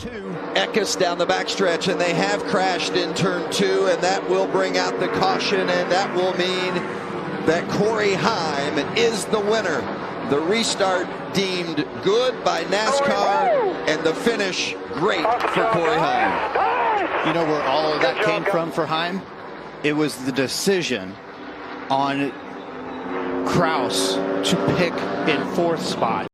2. Eckes down the backstretch, and they have crashed in turn 2, and that will bring out the caution, and that will mean that Corey Heim is the winner. The restart deemed good by NASCAR, and the finish great for Corey Heim. You know where all of that came from for Heim? It was the decision on Kraus to pick in 4th spot.